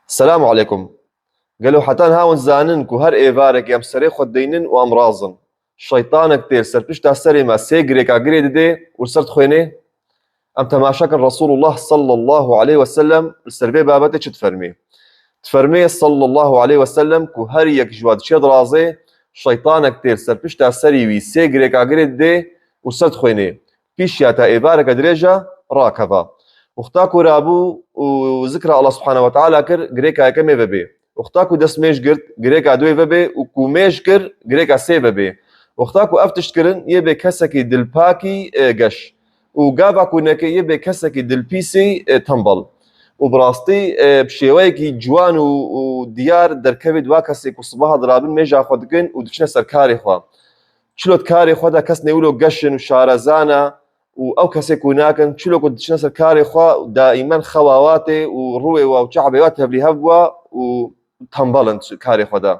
السلام عليكم. قالوا حتى هاون زانن كو هر ايفارك يم سري خدينن وامرازن شيطانك تير سربش تاسري ما سيغريك اغري دي وسرت خويني ام تماشاك رسول الله صلى الله عليه وسلم السربي بابته تفرمي تفرمي صلى الله عليه وسلم كو هر يك جواد شد رازي شيطانك تير سربش تاسري وي سيغريك اغري دي وسرت خويني بيش ياتا ايفارك دريجا راكبا وختاكو رابو وذكر الله سبحانه وتعالى كر غريكا كمي ببي وختاكو دسميش قرت غريكا دوي ببي وكوميش كر غريكا سي ببي وختاكو افتش كرن يبي كسكي دلباكي قش وقاباكو نكي يبي كسكي دلبيسي تنبل وبراستي بشيويكي جوان وديار دركبي واكسي وصباح ضرابن ميجا خدكن ودشنا سركاري خوا شلوت كاري خدا كس نيولو قشن وشارزانا او كسيكو ناكن شلو كنت شنسر كاري خوا دائما خواواتي وروي وشعبيات هبلي هبوا وتنبلنت كاري خدا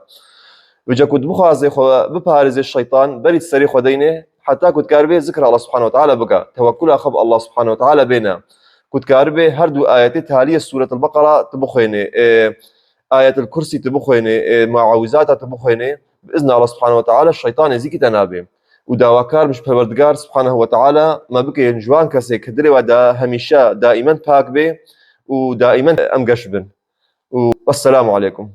وجا كنت بخازي خوا ببارز الشيطان بريد سري خدينه حتى كنت كاربي ذكر الله سبحانه وتعالى بقى توكل اخب الله سبحانه وتعالى بينا كنت كاربي هردو ايات تاليه سوره البقره تبخيني آية الكرسي تبخيني معوذات تبخيني بإذن الله سبحانه وتعالى الشيطان يزيك تنابي وداواكار مش پروردگار سبحانه وتعالى ما بكي جوان كسي كدري ودا هميشه دائما باك بي ودائما امقش بن والسلام عليكم.